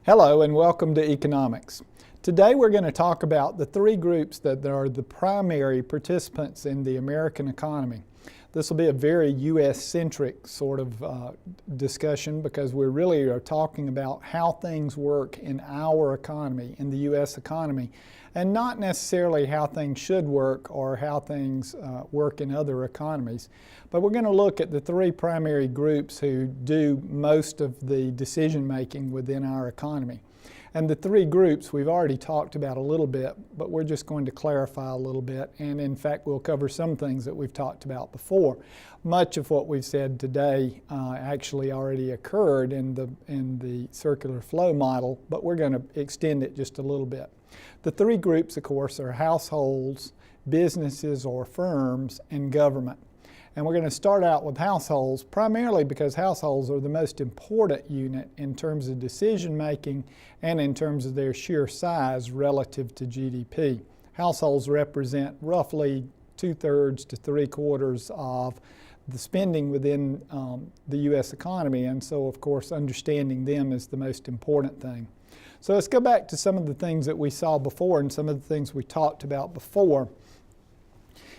Hello and welcome to Economics. Today we're going to talk about the three groups that are the primary participants in the American economy. This will be a very U.S.-centric sort of discussion because we really are talking about how things work in our economy, in the U.S. economy, and not necessarily how things should work or how things work in other economies. But we're going to look at the three primary groups who do most of the decision making within our economy. And the three groups we've already talked about a little bit, but we're just going to clarify a little bit. And in fact, we'll cover some things that we've talked about before. Much of what we've said today actually already occurred in the circular flow model, but we're going to extend it just a little bit. The three groups, of course, are households, businesses or firms, and government. And we're going to start out with households, primarily because households are the most important unit in terms of decision making and in terms of their sheer size relative to GDP. Households represent roughly 2/3 to 3/4 of the spending within the U.S. economy, and so of course understanding them is the most important thing. So let's go back to some of the things that we saw before and some of the things we talked about before.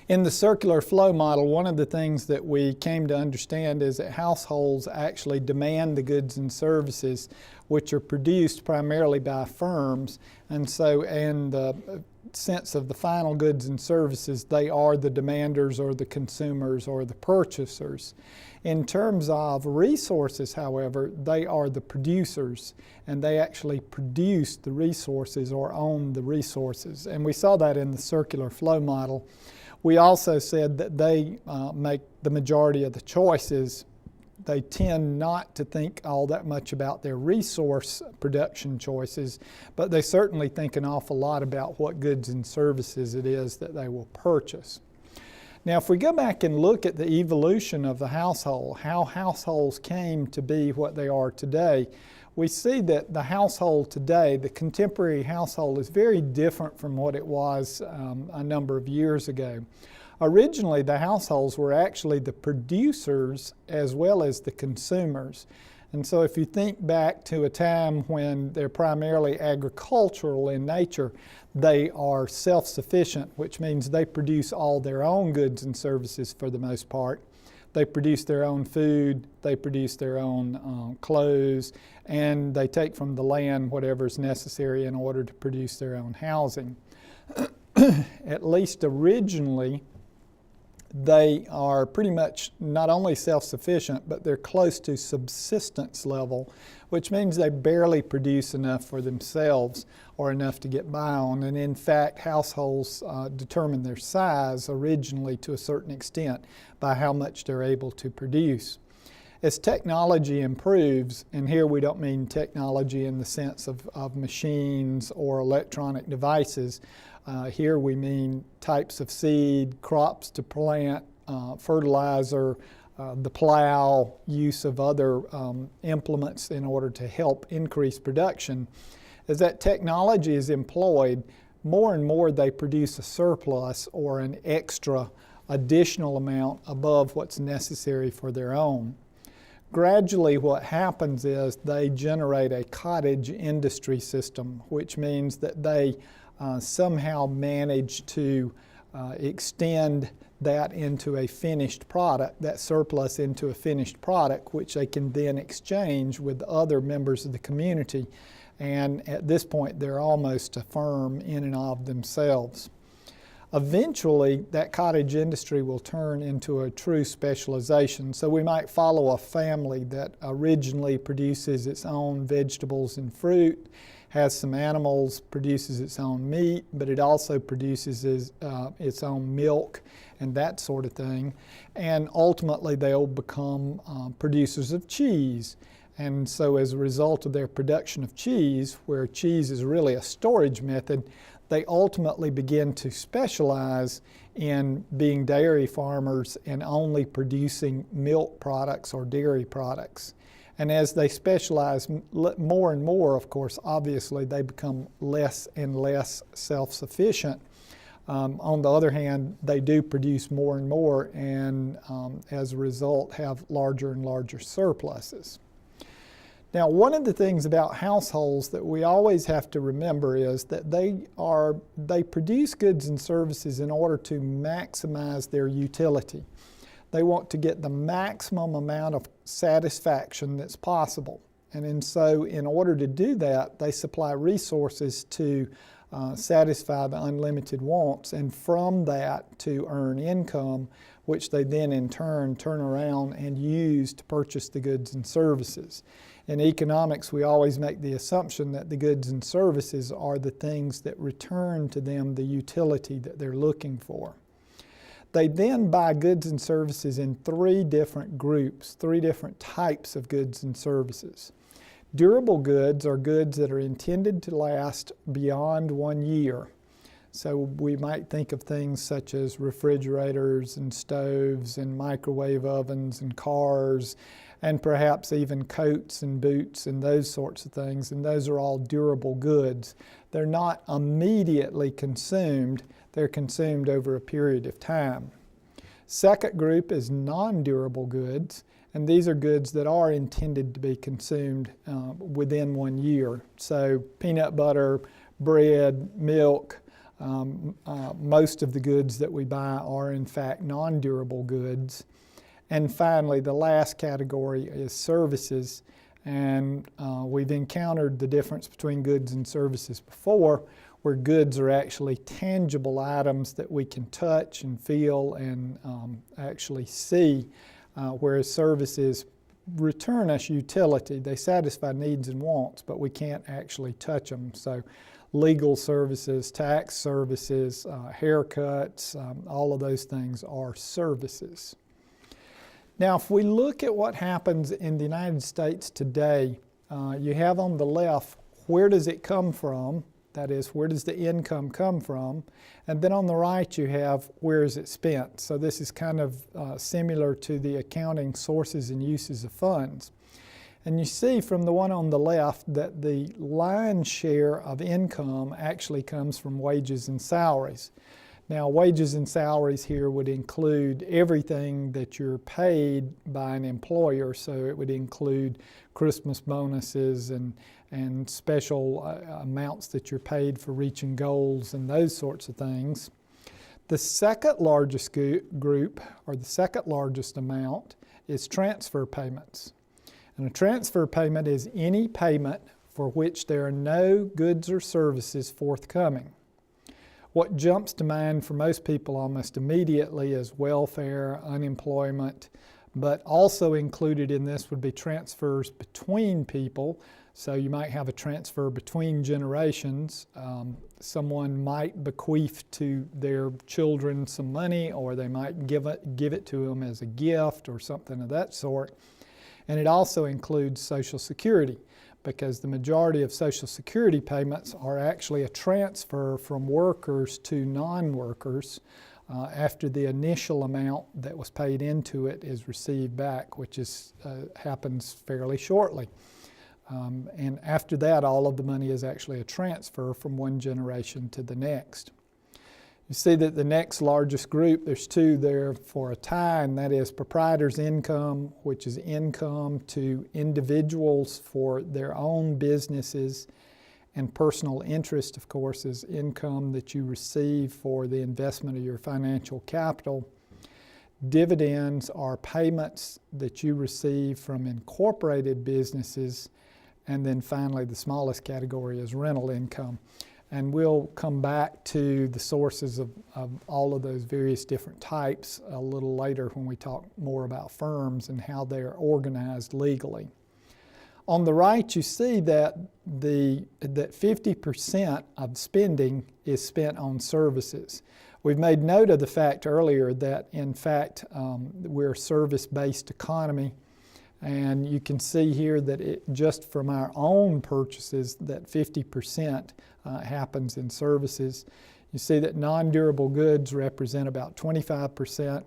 In the circular flow model, one of the things that we came to understand is that households actually demand the goods and services which are produced primarily by firms, and so in the sense of the final goods and services, they are the demanders or the consumers or the purchasers. In terms of resources, however, they are the producers, and they actually produce the resources or own the resources. And we saw that in the circular flow model. We also said that they make the majority of the choices. They tend not to think all that much about their resource production choices, but they certainly think an awful lot about what goods and services it is that they will purchase. Now, if we go back and look at the evolution of the household, how households came to be what they are today, we see that the household today, the contemporary household, is very different from what it was a number of years ago. Originally, the households were actually the producers as well as the consumers. And so if you think back to a time when they're primarily agricultural in nature, they are self-sufficient, which means they produce all their own goods and services for the most part. They produce their own food, they produce their own clothes, and they take from the land whatever is necessary in order to produce their own housing. At least originally, they are pretty much not only self-sufficient, but they're close to subsistence level, which means they barely produce enough for themselves or enough to get by on. And in fact, households determine their size originally to a certain extent by how much they're able to produce. As technology improves, and here we don't mean technology in the sense of machines or electronic devices, here we mean types of seed, crops to plant, fertilizer, the plow, use of other implements in order to help increase production. As that technology is employed, more and more they produce a surplus or an extra additional amount above what's necessary for their own. Gradually what happens is they generate a cottage industry system, which means that they somehow manage to extend that into a finished product, that surplus into a finished product, which they can then exchange with other members of the community. And at this point, they're almost a firm in and of themselves. Eventually, that cottage industry will turn into a true specialization. So we might follow a family that originally produces its own vegetables and fruit, has some animals, produces its own meat, but it also produces its own milk and that sort of thing. And ultimately, they'll become producers of cheese. And so as a result of their production of cheese, where cheese is really a storage method, they ultimately begin to specialize in being dairy farmers and only producing milk products or dairy products. And as they specialize more and more, of course, obviously they become less and less self-sufficient. On the other hand, they do produce more and more, and as a result have larger and larger surpluses. Now, one of the things about households that we always have to remember is that they produce goods and services in order to maximize their utility. They want to get the maximum amount of satisfaction that's possible. And so in order to do that, they supply resources to satisfy the unlimited wants, and from that to earn income, which they then in turn turn around and use to purchase the goods and services. In economics, we always make the assumption that the goods and services are the things that return to them the utility that they're looking for. They then buy goods and services in three different groups, three different types of goods and services. Durable goods are goods that are intended to last beyond 1 year. So we might think of things such as refrigerators and stoves and microwave ovens and cars, and perhaps even coats and boots and those sorts of things, and those are all durable goods. They're not immediately consumed, they're consumed over a period of time. Second group is non-durable goods, and these are goods that are intended to be consumed within 1 year. So peanut butter, bread, milk, most of the goods that we buy are in fact non-durable goods. And finally, the last category is services, and we've encountered the difference between goods and services before, where goods are actually tangible items that we can touch and feel and actually see, whereas services return us utility. They satisfy needs and wants, but we can't actually touch them. So legal services, tax services, haircuts, all of those things are services. Now, if we look at what happens in the United States today, you have on the left, where does it come from? That is, where does the income come from? And then on the right, you have where is it spent? So this is kind of similar to the accounting sources and uses of funds. And you see from the one on the left that the lion's share of income actually comes from wages and salaries. Now, wages and salaries here would include everything that you're paid by an employer, so it would include Christmas bonuses and special amounts that you're paid for reaching goals and those sorts of things. The second largest group, or the second largest amount, is transfer payments. And a transfer payment is any payment for which there are no goods or services forthcoming. What jumps to mind for most people almost immediately is welfare, unemployment, but also included in this would be transfers between people. So you might have a transfer between generations. Someone might bequeath to their children some money, or they might give it to them as a gift or something of that sort. And it also includes Social Security, because the majority of Social Security payments are actually a transfer from workers to non-workers after the initial amount that was paid into it is received back, which happens fairly shortly. And after that, all of the money is actually a transfer from one generation to the next. You see that the next largest group, there's two there for a tie, and that is proprietor's income, which is income to individuals for their own businesses, and personal interest, of course, is income that you receive for the investment of your financial capital. Dividends are payments that you receive from incorporated businesses, and then finally the smallest category is rental income. And we'll come back to the sources of all of those various different types a little later when we talk more about firms and how they're organized legally. On the right, you see that 50% of spending is spent on services. We've made note of the fact earlier that, in fact, we're a service-based economy. And you can see here that just from our own purchases, that 50% happens in services. You see that non-durable goods represent about 25%,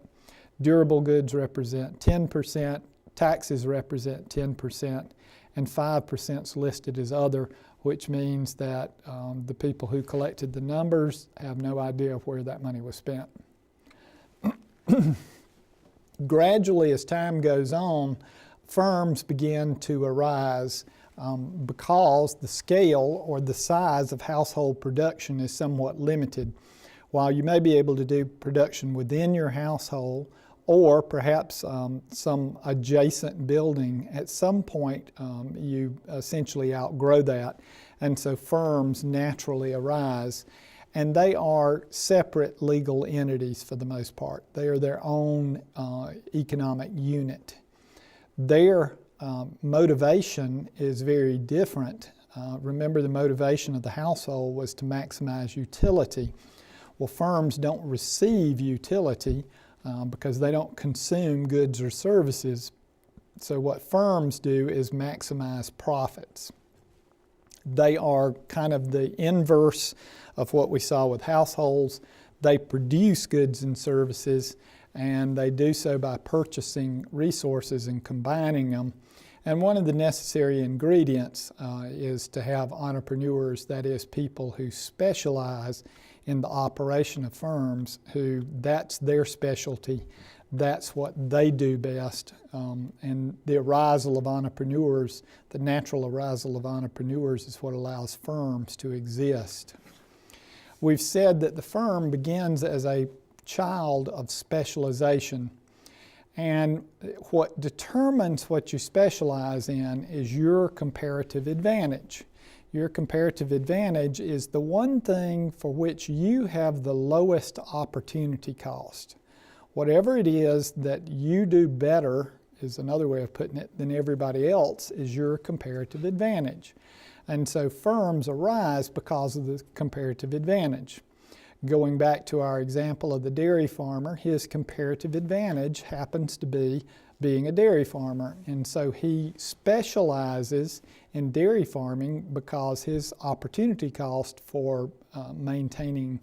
durable goods represent 10%, taxes represent 10%, and 5% is listed as other, which means that the people who collected the numbers have no idea where that money was spent. Gradually, as time goes on, firms began to arise because the scale or the size of household production is somewhat limited. While you may be able to do production within your household or perhaps some adjacent building, at some point you essentially outgrow that. And so firms naturally arise. And they are separate legal entities for the most part. They are their own economic unit. Their motivation is very different. Remember, the motivation of the household was to maximize utility. Well, firms don't receive utility because they don't consume goods or services. So what firms do is maximize profits. They are kind of the inverse of what we saw with households. They produce goods and services, and they do so by purchasing resources and combining them. And one of the necessary ingredients is to have entrepreneurs, that is, people who specialize in the operation of firms, who that's their specialty, that's what they do best. And the arisal of entrepreneurs, the natural arisal of entrepreneurs, is what allows firms to exist. We've said that the firm begins as a child of specialization. And what determines what you specialize in is your comparative advantage. Your comparative advantage is the one thing for which you have the lowest opportunity cost. Whatever it is that you do better, is another way of putting it, than everybody else, is your comparative advantage. And so firms arise because of the comparative advantage. Going back to our example of the dairy farmer, his comparative advantage happens to be being a dairy farmer. And so he specializes in dairy farming because his opportunity cost for maintaining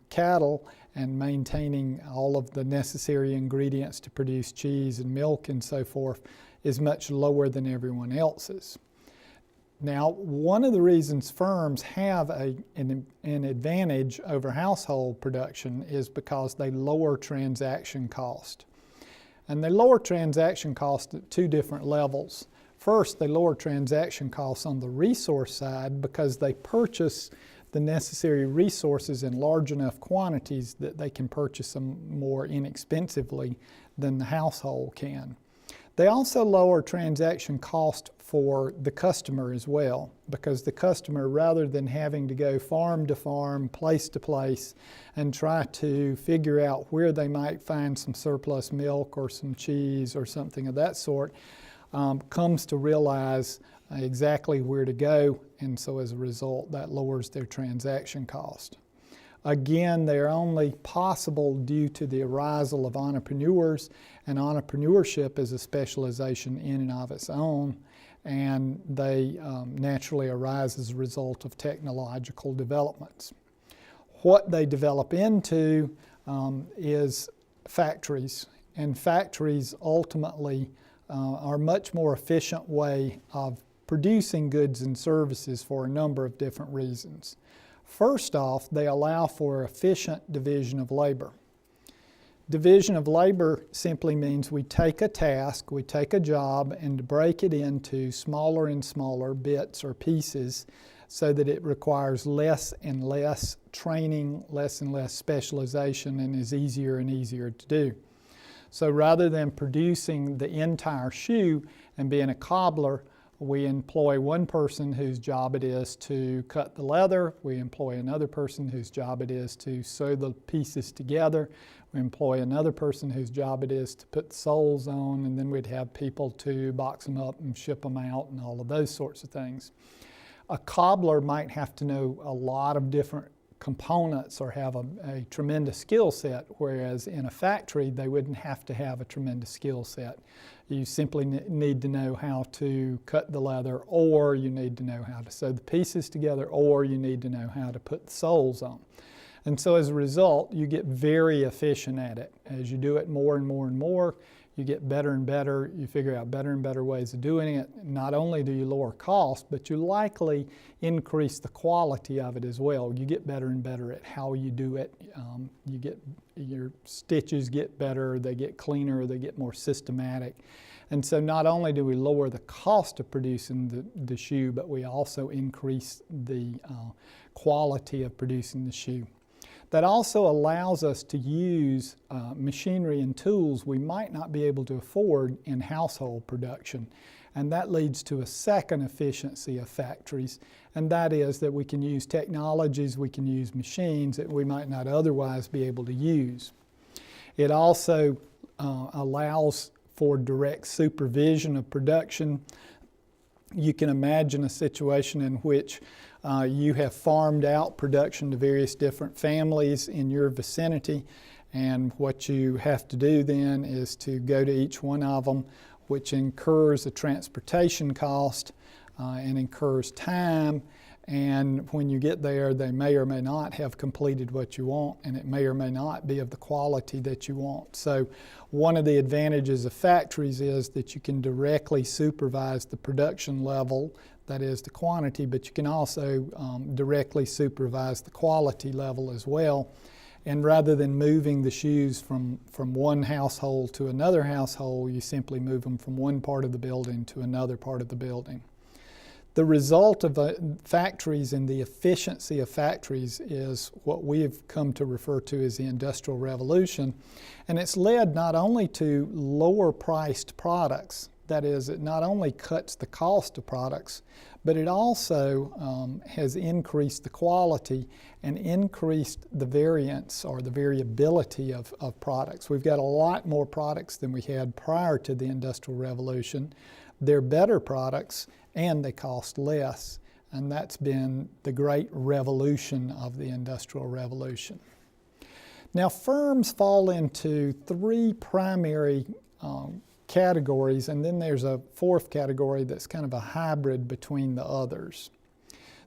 cattle and maintaining all of the necessary ingredients to produce cheese and milk and so forth is much lower than everyone else's. Now, one of the reasons firms have an advantage over household production is because they lower transaction cost. And they lower transaction cost at two different levels. First, they lower transaction costs on the resource side because they purchase the necessary resources in large enough quantities that they can purchase them more inexpensively than the household can. They also lower transaction cost for the customer as well, because the customer, rather than having to go farm to farm, place to place, and try to figure out where they might find some surplus milk or some cheese or something of that sort, comes to realize exactly where to go, and so as a result that lowers their transaction cost. Again, they're only possible due to the arisal of entrepreneurs, and entrepreneurship is a specialization in and of its own, and they naturally arise as a result of technological developments. What they develop into is factories, and factories ultimately are a much more efficient way of producing goods and services for a number of different reasons. First off, they allow for efficient division of labor. Division of labor simply means we take a task, we take a job, and break it into smaller and smaller bits or pieces so that it requires less and less training, less and less specialization, and is easier and easier to do. So rather than producing the entire shoe and being a cobbler, we employ one person whose job it is to cut the leather. We employ another person whose job it is to sew the pieces together. We employ another person whose job it is to put the soles on, and then we'd have people to box them up and ship them out and all of those sorts of things. A cobbler might have to know a lot of different components or have a tremendous skill set, whereas in a factory they wouldn't have to have a tremendous skill set. You simply need to know how to cut the leather, or you need to know how to sew the pieces together, or you need to know how to put the soles on. And so as a result, you get very efficient at it. As you do it more and more and more, you get better and better. You figure out better and better ways of doing it. Not only do you lower cost, but you likely increase the quality of it as well. You get better and better at how you do it. Your stitches get better, they get cleaner, they get more systematic. And so not only do we lower the cost of producing the shoe, but we also increase the quality of producing the shoe. That also allows us to use machinery and tools we might not be able to afford in household production. And that leads to a second efficiency of factories, and that is that we can use technologies, we can use machines that we might not otherwise be able to use. It also allows for direct supervision of production. You can imagine a situation in which you have farmed out production to various different families in your vicinity, and what you have to do then is to go to each one of them, which incurs a transportation cost and incurs time, and when you get there they may or may not have completed what you want, and it may or may not be of the quality that you want. So one of the advantages of factories is that you can directly supervise the production level, that is the quantity, but you can also directly supervise the quality level as well. And rather than moving the shoes from one household to another household, you simply move them from one part of the building to another part of the building. The result of factories and the efficiency of factories is what we have come to refer to as the Industrial Revolution. And it's led not only to lower priced products, that is, it not only cuts the cost of products, but it also has increased the quality and increased the variance or the variability of products. We've got a lot more products than we had prior to the Industrial Revolution. They're better products and they cost less, and that's been the great revolution of the Industrial Revolution. Now, firms fall into three primary categories, and then there's a fourth category that's kind of a hybrid between the others.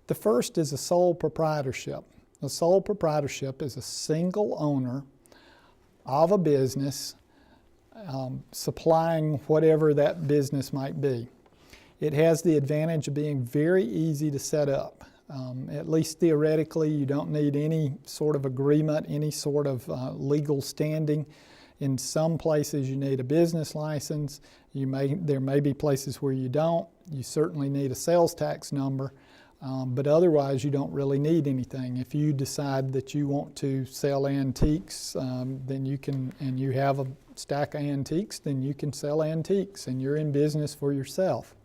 The first is a sole proprietorship. A sole proprietorship is a single owner of a business supplying whatever that business might be. It has the advantage of being very easy to set up. At least theoretically, you don't need any sort of agreement, any sort of legal standing. In some places you need a business license. There may be places where you don't. You certainly need a sales tax number, but otherwise you don't really need anything. If you decide that you want to sell antiques, then you can, and you have a stack of antiques, then you can sell antiques and you're in business for yourself.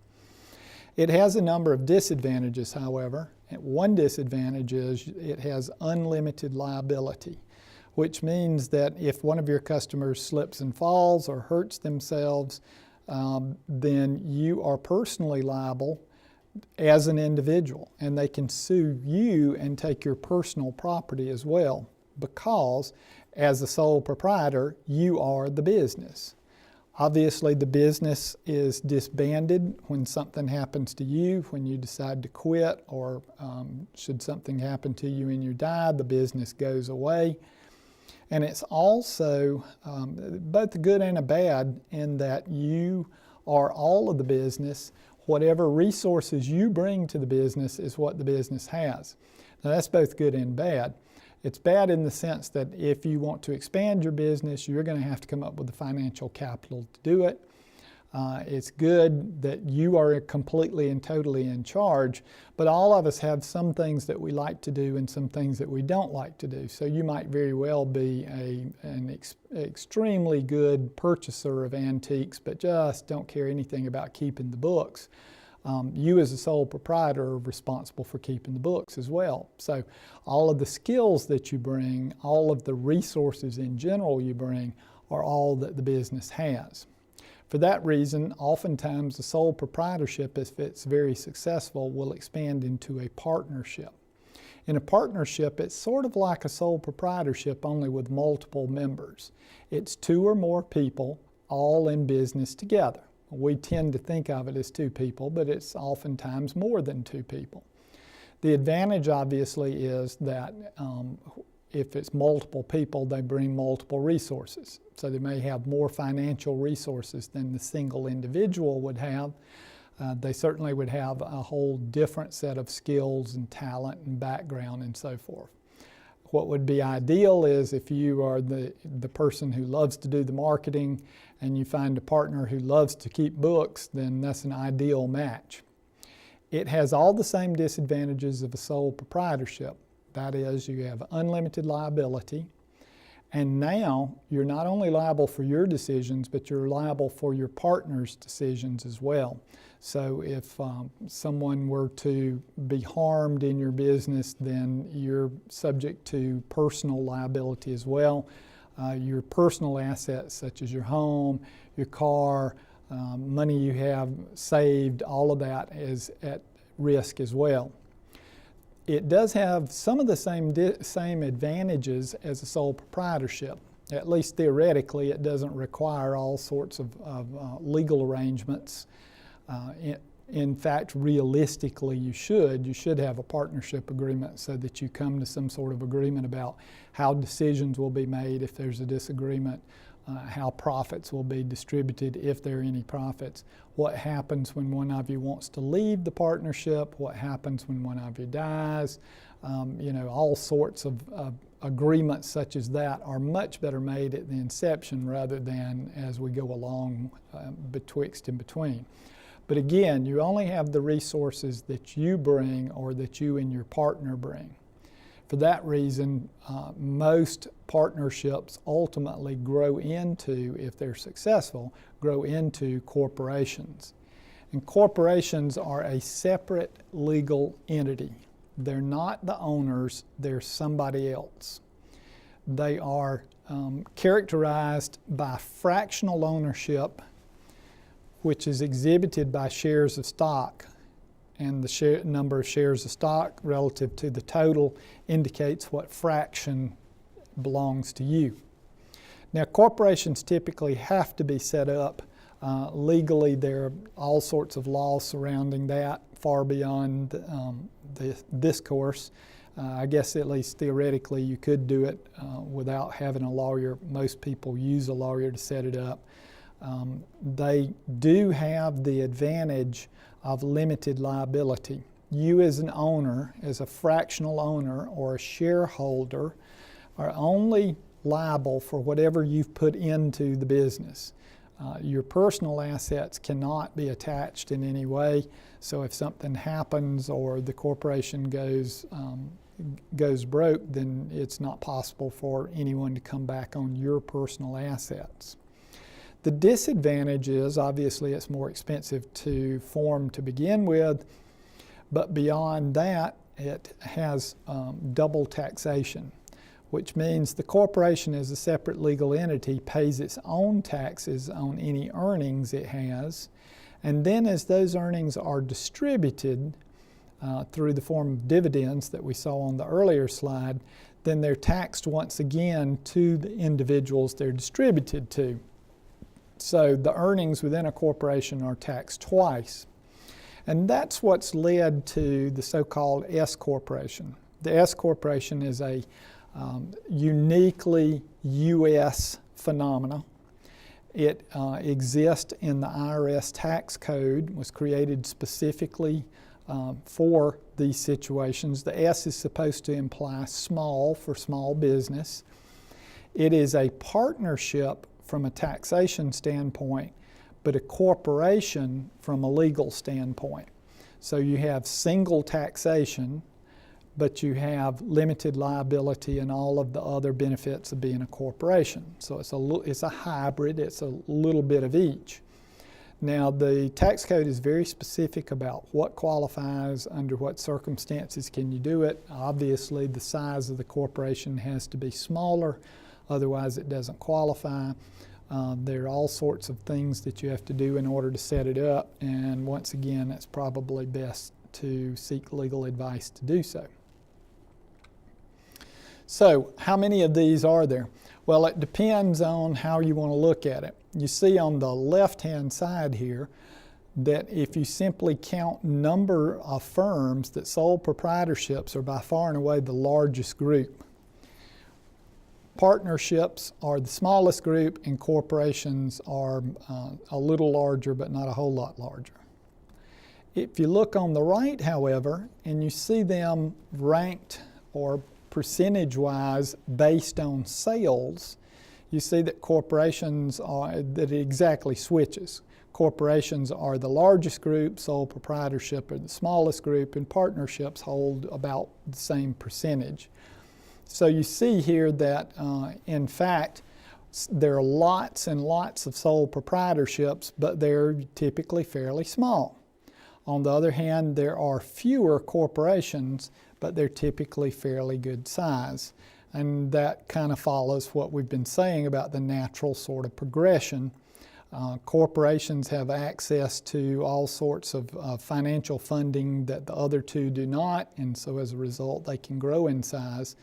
It has a number of disadvantages, however. One disadvantage is it has unlimited liability, which means that if one of your customers slips and falls or hurts themselves, then you are personally liable as an individual, and they can sue you and take your personal property as well, because as the sole proprietor, you are the business. Obviously, the business is disbanded when something happens to you, when you decide to quit, or should something happen to you and you die, the business goes away. And it's also both a good and a bad in that you are all of the business. Whatever resources you bring to the business is what the business has. Now, that's both good and bad. It's bad in the sense that if you want to expand your business, you're going to have to come up with the financial capital to do it. It's good that you are completely and totally in charge, but all of us have some things that we like to do and some things that we don't like to do. So you might very well be an extremely good purchaser of antiques, but just don't care anything about keeping the books. You as a sole proprietor are responsible for keeping the books as well. So all of the skills that you bring, all of the resources in general you bring, are all that the business has. For that reason, oftentimes the sole proprietorship, if it's very successful, will expand into a partnership. In a partnership, it's sort of like a sole proprietorship, only with multiple members. It's two or more people all in business together. We tend to think of it as two people, but it's oftentimes more than two people. The advantage, obviously, is that if it's multiple people, they bring multiple resources. So they may have more financial resources than the single individual would have. They certainly would have a whole different set of skills and talent and background and so forth. What would be ideal is if you are the person who loves to do the marketing and you find a partner who loves to keep books, then that's an ideal match. It has all the same disadvantages of a sole proprietorship. That is, you have unlimited liability, and now you're not only liable for your decisions, but you're liable for your partner's decisions as well. So if someone were to be harmed in your business, then you're subject to personal liability as well. Your personal assets such as your home, your car, money you have saved, all of that is at risk as well. It does have some of the same advantages as a sole proprietorship. At least theoretically, it doesn't require all sorts of legal arrangements. In fact, realistically, you should have a partnership agreement so that you come to some sort of agreement about how decisions will be made if there's a disagreement, how profits will be distributed if there are any profits, what happens when one of you wants to leave the partnership, what happens when one of you dies. All sorts of agreements such as that are much better made at the inception rather than as we go along betwixt and between. But again, you only have the resources that you bring or that you and your partner bring. For that reason, most partnerships ultimately grow into, if they're successful, grow into corporations. And corporations are a separate legal entity. They're not the owners, they're somebody else. They are characterized by fractional ownership, which is exhibited by shares of stock, and the number of shares of stock relative to the total indicates what fraction belongs to you. Now, corporations typically have to be set up legally. There are all sorts of laws surrounding that, far beyond this course. I guess at least theoretically you could do it without having a lawyer. Most people use a lawyer to set it up. They do have the advantage of limited liability. You as an owner, as a fractional owner or a shareholder, are only liable for whatever you've put into the business. Your personal assets cannot be attached in any way, so if something happens or the corporation goes broke, then it's not possible for anyone to come back on your personal assets. The disadvantage is, obviously, it's more expensive to form to begin with, but beyond that, it has double taxation, which means the corporation as a separate legal entity pays its own taxes on any earnings it has, and then as those earnings are distributed through the form of dividends that we saw on the earlier slide, then they're taxed once again to the individuals they're distributed to. So the earnings within a corporation are taxed twice. And that's what's led to the so-called S corporation. The S corporation is a uniquely U.S. phenomena. It exists in the IRS tax code, was created specifically for these situations. The S is supposed to imply small for small business. It is a partnership from a taxation standpoint, but a corporation from a legal standpoint. So you have single taxation, but you have limited liability and all of the other benefits of being a corporation. So it's a hybrid, it's a little bit of each. Now, the tax code is very specific about what qualifies, under what circumstances can you do it. Obviously, the size of the corporation has to be smaller, otherwise it doesn't qualify. There are all sorts of things that you have to do in order to set it up, and once again, it's probably best to seek legal advice to do so. So, how many of these are there? Well, it depends on how you want to look at it. You see on the left-hand side here that if you simply count number of firms, that sole proprietorships are by far and away the largest group. Partnerships are the smallest group, and corporations are a little larger, but not a whole lot larger. If you look on the right, however, and you see them ranked or percentage-wise based on sales, you see that corporations that it exactly switches. Corporations are the largest group, sole proprietorship are the smallest group, and partnerships hold about the same percentage. So you see here that, in fact, there are lots and lots of sole proprietorships, but they're typically fairly small. On the other hand, there are fewer corporations, but they're typically fairly good size. And that kind of follows what we've been saying about the natural sort of progression. Corporations have access to all sorts of financial funding that the other two do not, and so as a result they can grow in size.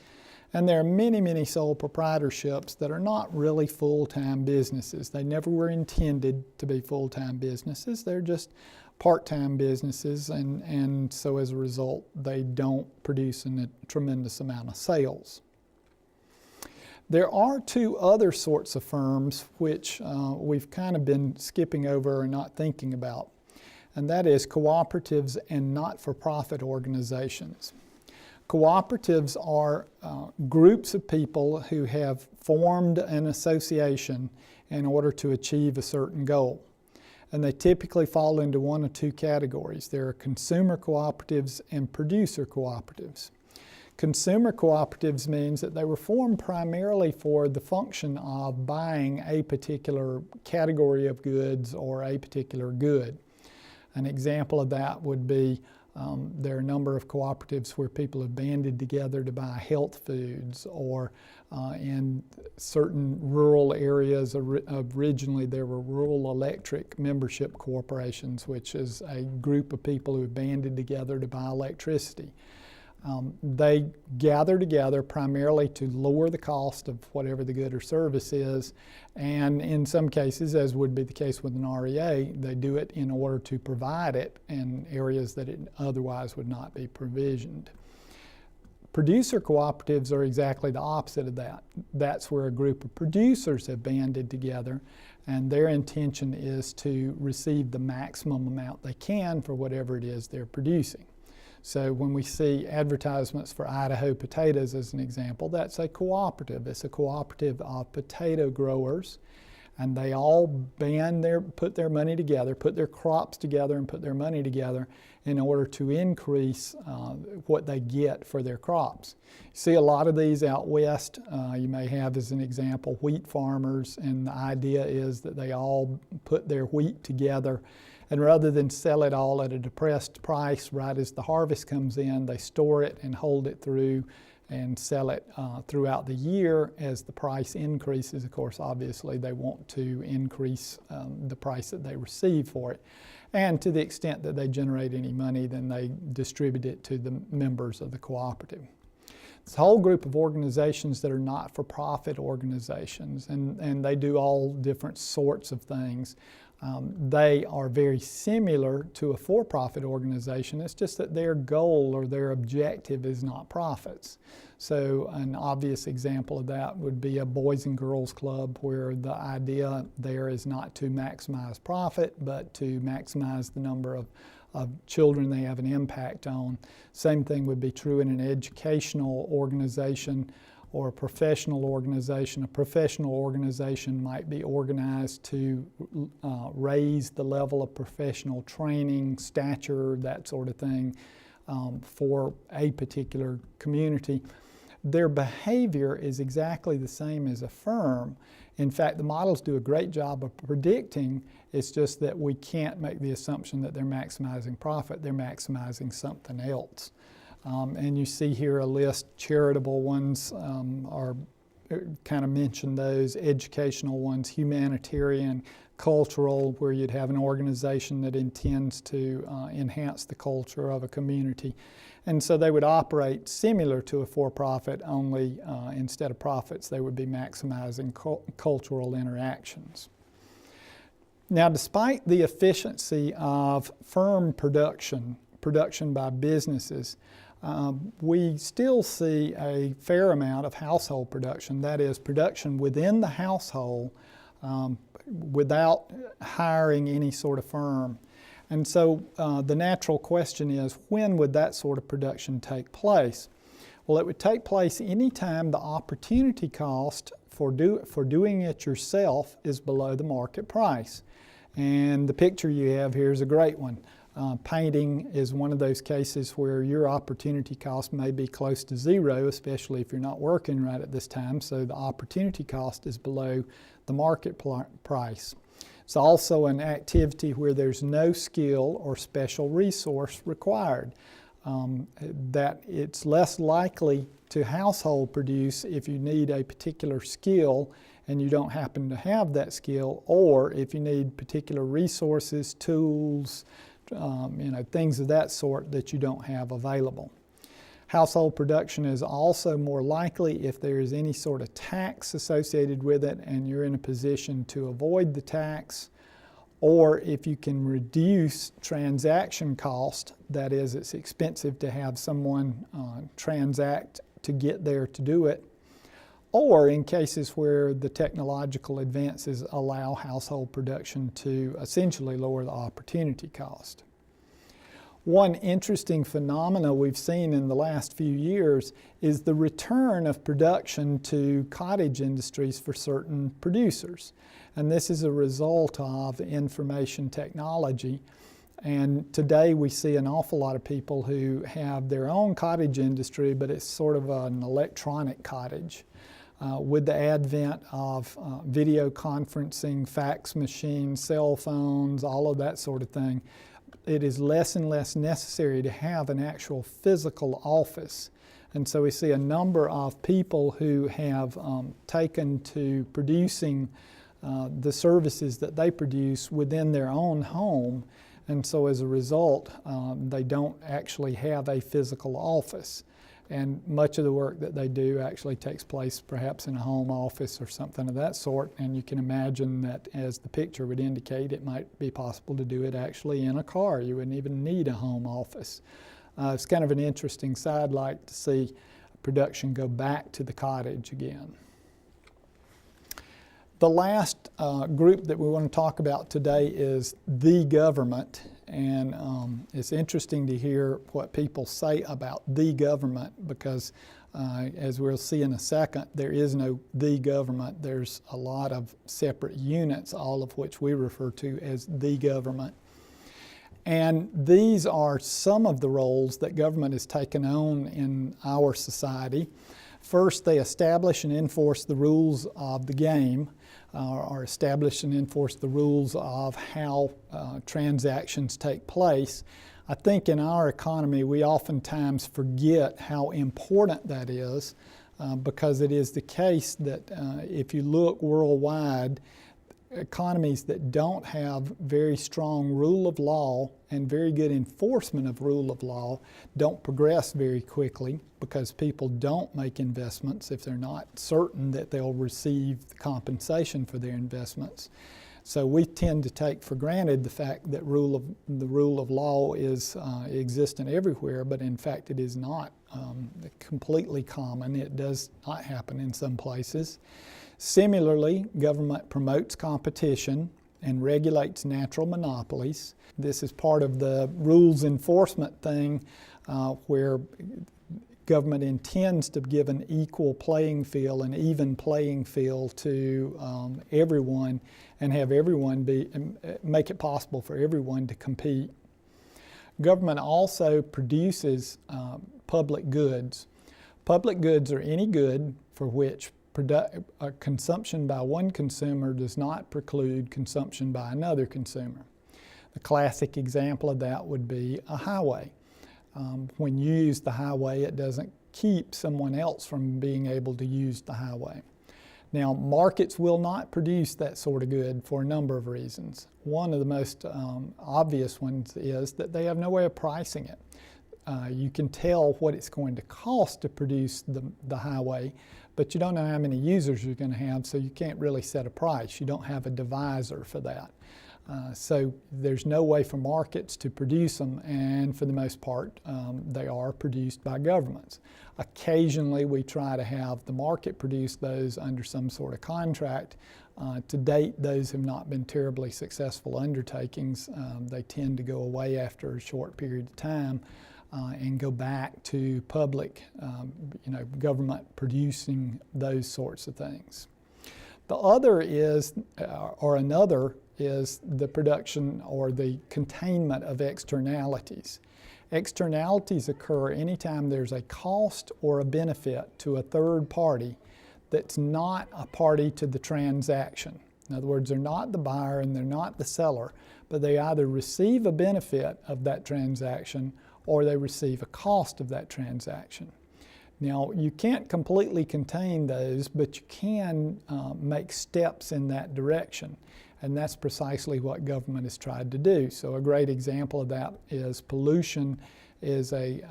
And there are many, many sole proprietorships that are not really full-time businesses. They never were intended to be full-time businesses. They're just part-time businesses, and so as a result they don't produce a tremendous amount of sales. There are two other sorts of firms which we've kind of been skipping over or not thinking about, and that is cooperatives and not-for-profit organizations. Cooperatives are groups of people who have formed an association in order to achieve a certain goal. And they typically fall into one of two categories. There are consumer cooperatives and producer cooperatives. Consumer cooperatives means that they were formed primarily for the function of buying a particular category of goods or a particular good. An example of that would be there are a number of cooperatives where people have banded together to buy health foods, or in certain rural areas, originally there were rural electric membership corporations, which is a group of people who have banded together to buy electricity. They gather together primarily to lower the cost of whatever the good or service is, and in some cases, as would be the case with an REA, they do it in order to provide it in areas that it otherwise would not be provisioned. Producer cooperatives are exactly the opposite of that. That's where a group of producers have banded together, and their intention is to receive the maximum amount they can for whatever it is they're producing. So when we see advertisements for Idaho potatoes as an example, that's a cooperative. It's a cooperative of potato growers, and they all put their money together, put their crops together and put their money together in order to increase what they get for their crops. You see a lot of these out west. You may have, as an example, wheat farmers, and the idea is that they all put their wheat together, and rather than sell it all at a depressed price right as the harvest comes in, they store it and hold it through and sell it throughout the year. As the price increases, of course, obviously they want to increase the price that they receive for it. And to the extent that they generate any money, then they distribute it to the members of the cooperative. It's a whole group of organizations that are not-for-profit organizations, and they do all different sorts of things. They are very similar to a for-profit organization. It's just that their goal or their objective is not profits. So an obvious example of that would be a Boys and Girls Club, where the idea there is not to maximize profit, but to maximize the number of children they have an impact on. Same thing would be true in an educational organization or a professional organization. A professional organization might be organized to raise the level of professional training, stature, that sort of thing for a particular community. Their behavior is exactly the same as a firm. In fact, the models do a great job of predicting. It's just that we can't make the assumption that they're maximizing profit. They're maximizing something else. And you see here a list. Charitable ones are kind of mention those, educational ones, humanitarian, cultural, where you'd have an organization that intends to enhance the culture of a community. And so they would operate similar to a for-profit, only instead of profits, they would be maximizing cultural interactions. Now, despite the efficiency of firm production by businesses, we still see a fair amount of household production, that is, production within the household without hiring any sort of firm. And so the natural question is, when would that sort of production take place? Well, it would take place anytime the opportunity cost for doing it yourself is below the market price. And the picture you have here is a great one. Painting is one of those cases where your opportunity cost may be close to zero, especially if you're not working right at this time, so the opportunity cost is below the market price. It's also an activity where there's no skill or special resource required. That it's less likely to household produce if you need a particular skill and you don't happen to have that skill, or if you need particular resources, tools, things of that sort that you don't have available. Household production is also more likely if there is any sort of tax associated with it and you're in a position to avoid the tax, or if you can reduce transaction cost, that is, it's expensive to have someone transact to get there to do it, or in cases where the technological advances allow household production to essentially lower the opportunity cost. One interesting phenomena we've seen in the last few years is the return of production to cottage industries for certain producers. And this is a result of information technology. And today we see an awful lot of people who have their own cottage industry, but it's sort of an electronic cottage. With the advent of video conferencing, fax machines, cell phones, all of that sort of thing, it is less and less necessary to have an actual physical office. And so we see a number of people who have taken to producing the services that they produce within their own home. And so as a result, they don't actually have a physical office. And much of the work that they do actually takes place perhaps in a home office or something of that sort. And you can imagine that, as the picture would indicate, it might be possible to do it actually in a car. You wouldn't even need a home office. It's kind of an interesting sidelight to see production go back to the cottage again. The last group that we want to talk about today is the government. And it's interesting to hear what people say about the government because, as we'll see in a second, there is no the government. There's a lot of separate units, all of which we refer to as the government. And these are some of the roles that government has taken on in our society. First, they establish and enforce the rules of the game, or establish and enforce the rules of how transactions take place. I think in our economy we oftentimes forget how important that is because it is the case that if you look worldwide, economies that don't have very strong rule of law and very good enforcement of rule of law don't progress very quickly because people don't make investments if they're not certain that they'll receive compensation for their investments. So we tend to take for granted the fact that the rule of law is existent everywhere, but in fact it is not completely common. It does not happen in some places. Similarly, government promotes competition and regulates natural monopolies. This is part of the rules enforcement thing where government intends to give an equal playing field, an even playing field to everyone and have everyone make it possible for everyone to compete. Government also produces public goods. Public goods are any good for which consumption by one consumer does not preclude consumption by another consumer. The classic example of that would be a highway. When you use the highway, it doesn't keep someone else from being able to use the highway. Now, markets will not produce that sort of good for a number of reasons. One of the most obvious ones is that they have no way of pricing it. You can tell what it's going to cost to produce the highway, but you don't know how many users you're going to have, so you can't really set a price. You don't have a divisor for that. So there's no way for markets to produce them, and for the most part, they are produced by governments. Occasionally, we try to have the market produce those under some sort of contract. To date, those have not been terribly successful undertakings. They tend to go away after a short period of time. and go back to public, government producing those sorts of things. The other is, another is the production or the containment of externalities. Externalities occur anytime there's a cost or a benefit to a third party that's not a party to the transaction. In other words, they're not the buyer and they're not the seller, but they either receive a benefit of that transaction or they receive a cost of that transaction. Now, you can't completely contain those, but you can make steps in that direction. And that's precisely what government has tried to do. So a great example of that is pollution is a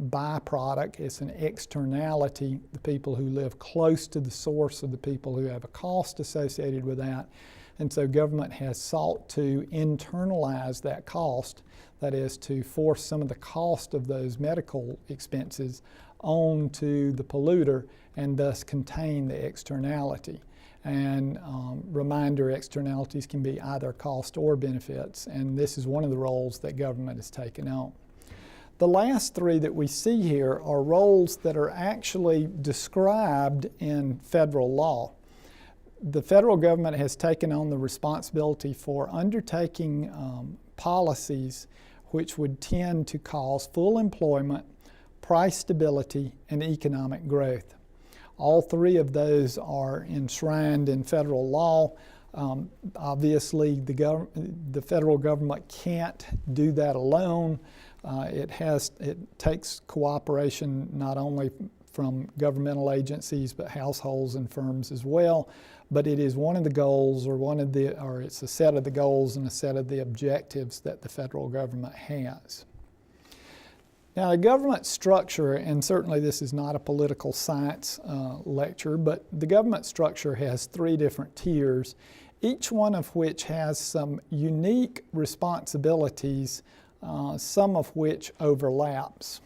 byproduct. It's an externality. The people who live close to the source are the people who have a cost associated with that. And so government has sought to internalize that cost, that is to force some of the cost of those medical expenses onto the polluter and thus contain the externality. And reminder, externalities can be either cost or benefits, and this is one of the roles that government has taken on. The last three that we see here are roles that are actually described in federal law. The federal government has taken on the responsibility for undertaking policies which would tend to cause full employment, price stability, and economic growth. All three of those are enshrined in federal law. Obviously, the federal government can't do that alone. It takes cooperation not only from governmental agencies but households and firms as well. But it is one of the goals, or it's a set of the goals and a set of the objectives that the federal government has. Now, the government structure, and certainly this is not a political science lecture, but the government structure has three different tiers, each one of which has some unique responsibilities, some of which overlaps.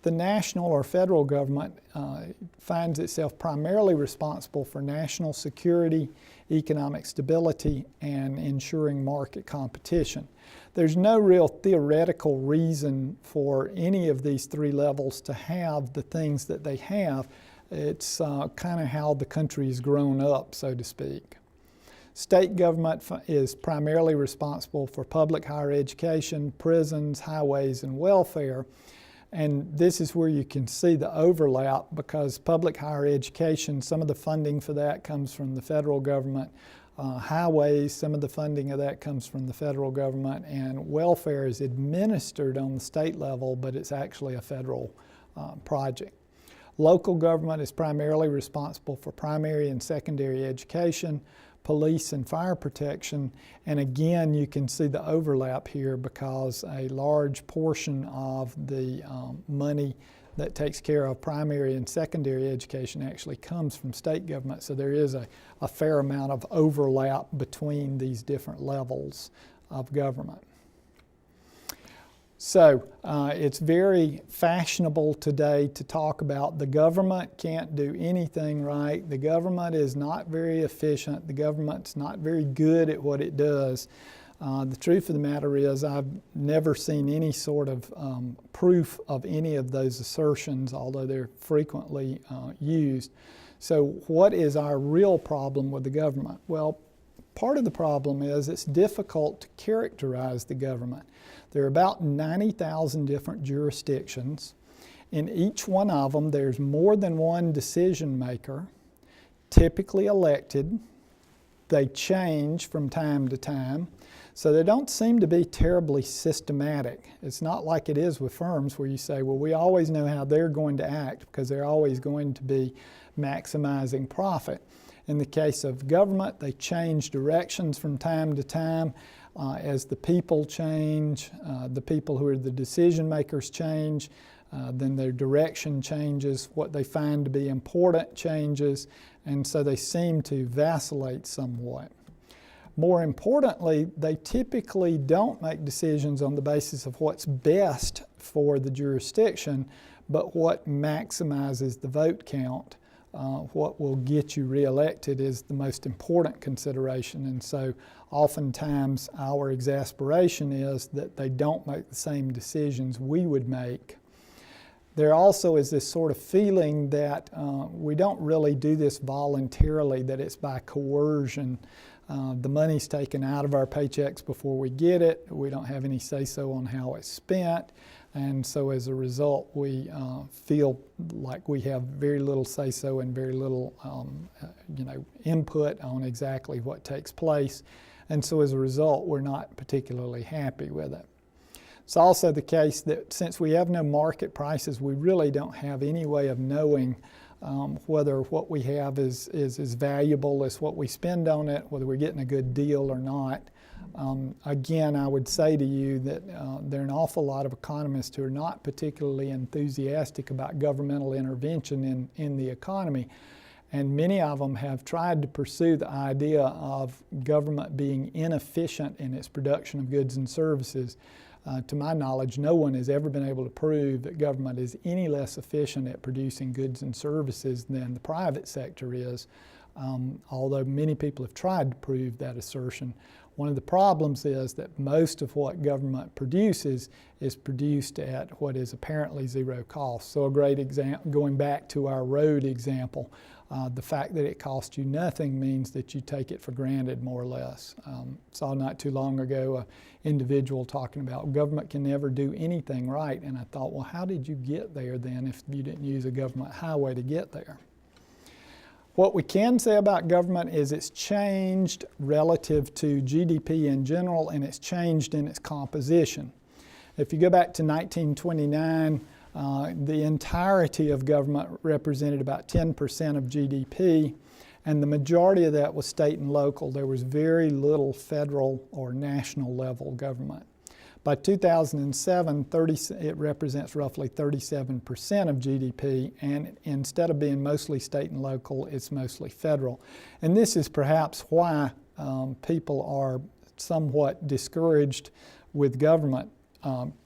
The national or federal government finds itself primarily responsible for national security, economic stability, and ensuring market competition. There's no real theoretical reason for any of these three levels to have the things that they have. It's kind of how the country has grown up, so to speak. State government is primarily responsible for public higher education, prisons, highways, and welfare. And this is where you can see the overlap, because public higher education, some of the funding for that comes from the federal government. Highways, some of the funding of that comes from the federal government, and welfare is administered on the state level, but it's actually a federal project. Local government is primarily responsible for primary and secondary education, police and fire protection, and again you can see the overlap here because a large portion of the money that takes care of primary and secondary education actually comes from state government, so there is a fair amount of overlap between these different levels of government. So it's very fashionable today to talk about the government can't do anything right, the government is not very efficient, the government's not very good at what it does. The truth of the matter is I've never seen any sort of proof of any of those assertions, although they're frequently used. So what is our real problem with the government? Well, part of the problem is it's difficult to characterize the government. There are about 90,000 different jurisdictions. In each one of them, there's more than one decision maker, typically elected. They change from time to time. So they don't seem to be terribly systematic. It's not like it is with firms where you say, well, we always know how they're going to act because they're always going to be maximizing profit. In the case of government, they change directions from time to time. As the people change, the people who are the decision makers change, then their direction changes, what they find to be important changes, and so they seem to vacillate somewhat. More importantly, they typically don't make decisions on the basis of what's best for the jurisdiction, but what maximizes the vote count what will get you reelected is the most important consideration. And so oftentimes our exasperation is that they don't make the same decisions we would make. There also is this sort of feeling that we don't really do this voluntarily, that it's by coercion. The money's taken out of our paychecks before we get it. We don't have any say-so on how it's spent. And so as a result, we feel like we have very little say-so and very little input on exactly what takes place. And so as a result, we're not particularly happy with it. It's also the case that since we have no market prices, we really don't have any way of knowing whether what we have is as valuable as what we spend on it, whether we're getting a good deal or not. Again, I would say to you that there are an awful lot of economists who are not particularly enthusiastic about governmental intervention in the economy. And many of them have tried to pursue the idea of government being inefficient in its production of goods and services. To my knowledge, no one has ever been able to prove that government is any less efficient at producing goods and services than the private sector is, although many people have tried to prove that assertion. One of the problems is that most of what government produces is produced at what is apparently zero cost. So a great example, going back to our road example, the fact that it costs you nothing means that you take it for granted, more or less. Saw not too long ago an individual talking about government can never do anything right, and I thought, well, how did you get there then if you didn't use a government highway to get there? What we can say about government is it's changed relative to GDP in general, and it's changed in its composition. If you go back to 1929, the entirety of government represented about 10% of GDP, and the majority of that was state and local. There was very little federal or national level government. By 2007, it represents roughly 37% of GDP, and instead of being mostly state and local, it's mostly federal. And this is perhaps why people are somewhat discouraged with government.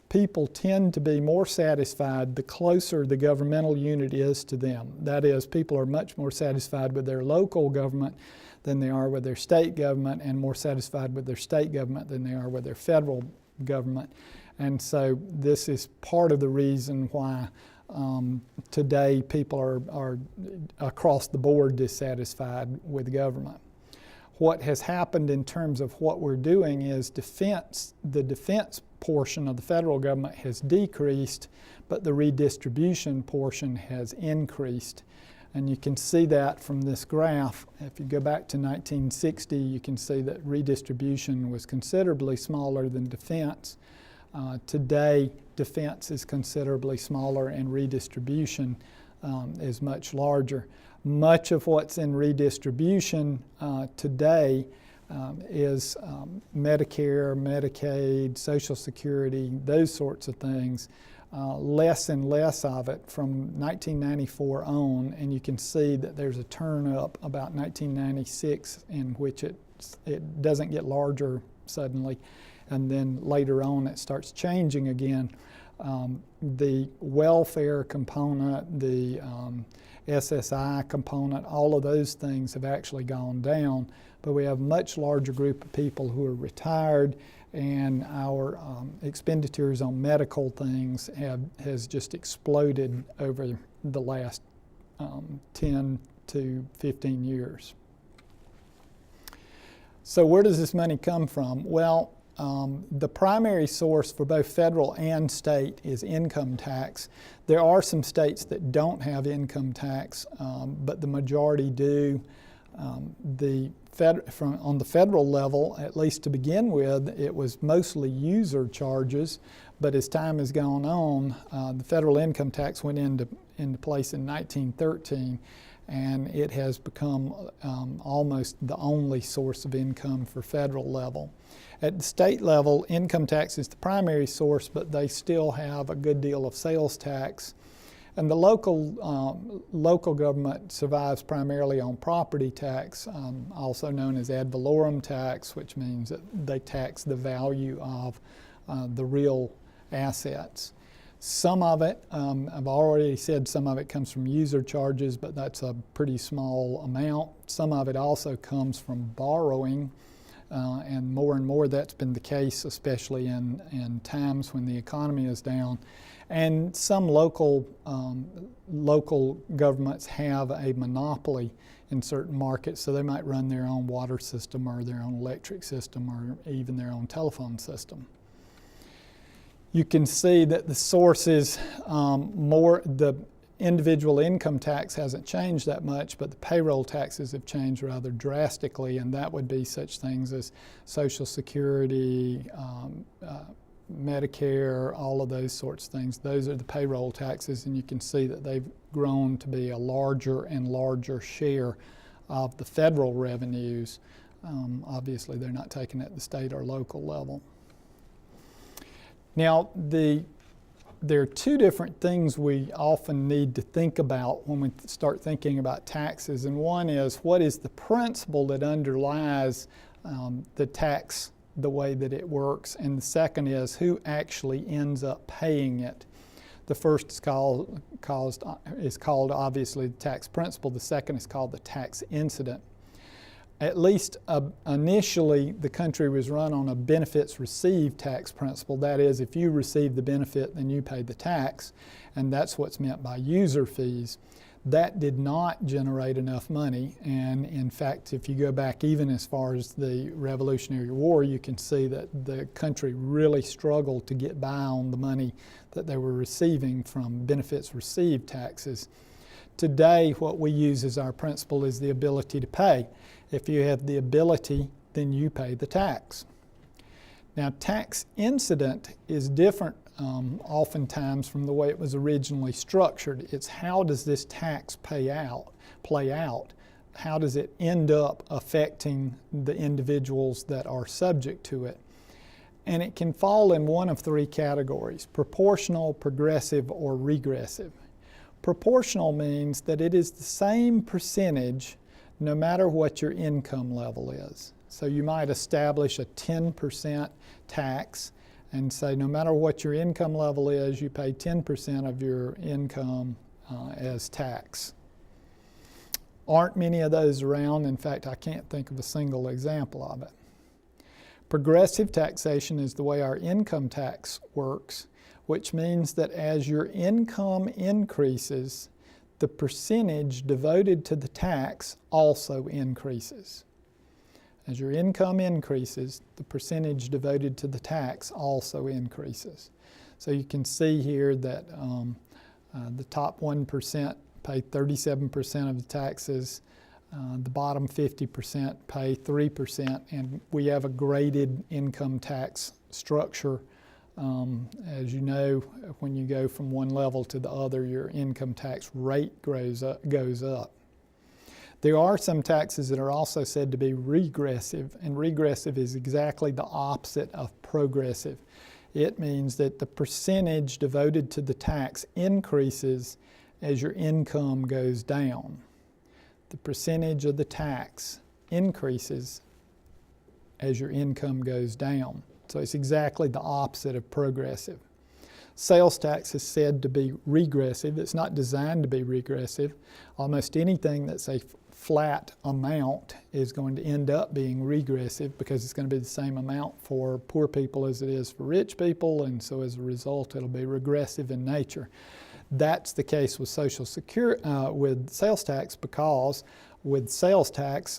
People tend to be more satisfied the closer the governmental unit is to them. That is, people are much more satisfied with their local government than they are with their state government, and more satisfied with their state government than they are with their federal government. And so this is part of the reason why today people are across the board dissatisfied with government. What has happened in terms of what we're doing is the defense portion of the federal government has decreased, but the redistribution portion has increased. And you can see that from this graph. If you go back to 1960, you can see that redistribution was considerably smaller than defense. Today, defense is considerably smaller and redistribution is much larger. Much of what's in redistribution today is Medicare, Medicaid, Social Security, those sorts of things. Less and less of it from 1994 on, and you can see that there's a turn up about 1996 in which it doesn't get larger suddenly, and then later on it starts changing again. The welfare component, the SSI component, all of those things have actually gone down, but we have a much larger group of people who are retired, and our expenditures on medical things has just exploded over the last 10 to 15 years. So where does this money come from? Well, the primary source for both federal and state is income tax. There are some states that don't have income tax, but the majority do. On the federal level, at least to begin with, it was mostly user charges, but as time has gone on, the federal income tax went into place in 1913, and it has become almost the only source of income for federal level. At the state level, income tax is the primary source, but they still have a good deal of sales tax. And the local government survives primarily on property tax, also known as ad valorem tax, which means that they tax the value of the real assets. Some of it, I've already said some of it comes from user charges, but that's a pretty small amount. Some of it also comes from borrowing, and more that's been the case, especially in times when the economy is down. And some local governments have a monopoly in certain markets, so they might run their own water system or their own electric system or even their own telephone system. You can see that the sources, the individual income tax hasn't changed that much, but the payroll taxes have changed rather drastically, and that would be such things as Social Security, Medicare, all of those sorts of things. Those are the payroll taxes, and you can see that they've grown to be a larger and larger share of the federal revenues. Obviously, they're not taken at the state or local level. Now, there are two different things we often need to think about when we start thinking about taxes, and one is what is the principle that underlies the tax the way that it works, and the second is who actually ends up paying it. The first is called obviously the tax principle. The second is called the tax incident. At least initially, the country was run on a benefits received tax principle. That is, if you receive the benefit, then you pay the tax, and that's what's meant by user fees. That did not generate enough money, and in fact, if you go back even as far as the Revolutionary War, you can see that the country really struggled to get by on the money that they were receiving from benefits received taxes. Today, what we use as our principle is the ability to pay. If you have the ability, then you pay the tax. Now, tax incident is different oftentimes from the way it was originally structured. It's how does this tax play out? How does it end up affecting the individuals that are subject to it? And it can fall in one of three categories: proportional, progressive, or regressive. Proportional means that it is the same percentage no matter what your income level is. So you might establish a 10% tax and say no matter what your income level is, you pay 10% of your income as tax. Aren't many of those around. In fact, I can't think of a single example of it. Progressive taxation is the way our income tax works, which means that as your income increases, the percentage devoted to the tax also increases. As your income increases, the percentage devoted to the tax also increases. So you can see here that the top 1% pay 37% of the taxes, the bottom 50% pay 3%, and we have a graded income tax structure. As you know, when you go from one level to the other, your income tax rate goes up. There are some taxes that are also said to be regressive, and regressive is exactly the opposite of progressive. It means that the percentage devoted to the tax increases as your income goes down. The percentage of the tax increases as your income goes down. So it's exactly the opposite of progressive. Sales tax is said to be regressive. It's not designed to be regressive. Almost anything that's a flat amount is going to end up being regressive because it's going to be the same amount for poor people as it is for rich people, and so as a result it'll be regressive in nature. That's the case with Social Security, with sales tax, because with sales tax,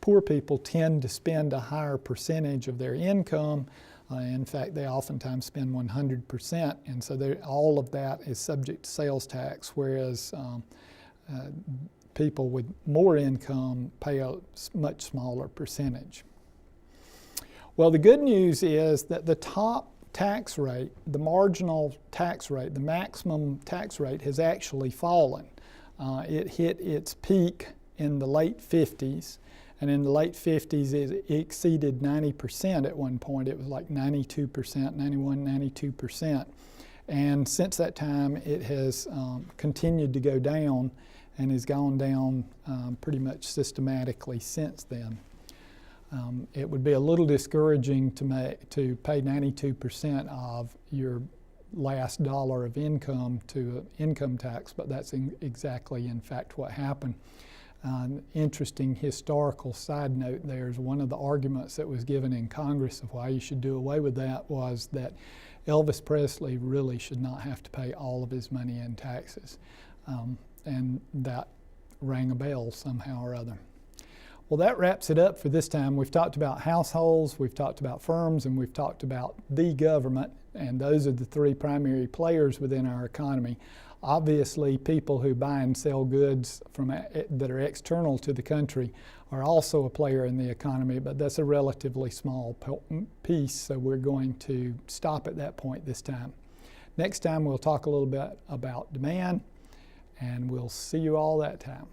poor people tend to spend a higher percentage of their income. In fact, they oftentimes spend 100%, and so all of that is subject to sales tax, whereas people with more income pay a much smaller percentage. Well, the good news is that the top tax rate, the marginal tax rate, the maximum tax rate has actually fallen. It hit its peak in the late 50s, and in the late 50s it exceeded 90% at one point. It was like 92%, 91, 92%. And since that time it has continued to go down and has gone down pretty much systematically since then. It would be a little discouraging to pay 92% of your last dollar of income to income tax, but that's exactly, in fact, what happened. Interesting historical side note there is one of the arguments that was given in Congress of why you should do away with that was that Elvis Presley really should not have to pay all of his money in taxes. And that rang a bell somehow or other. Well, that wraps it up for this time. We've talked about households, we've talked about firms, and we've talked about the government, and those are the three primary players within our economy. Obviously, people who buy and sell goods that are external to the country are also a player in the economy, but that's a relatively small piece, so we're going to stop at that point this time. Next time, we'll talk a little bit about demand, and we'll see you all that time.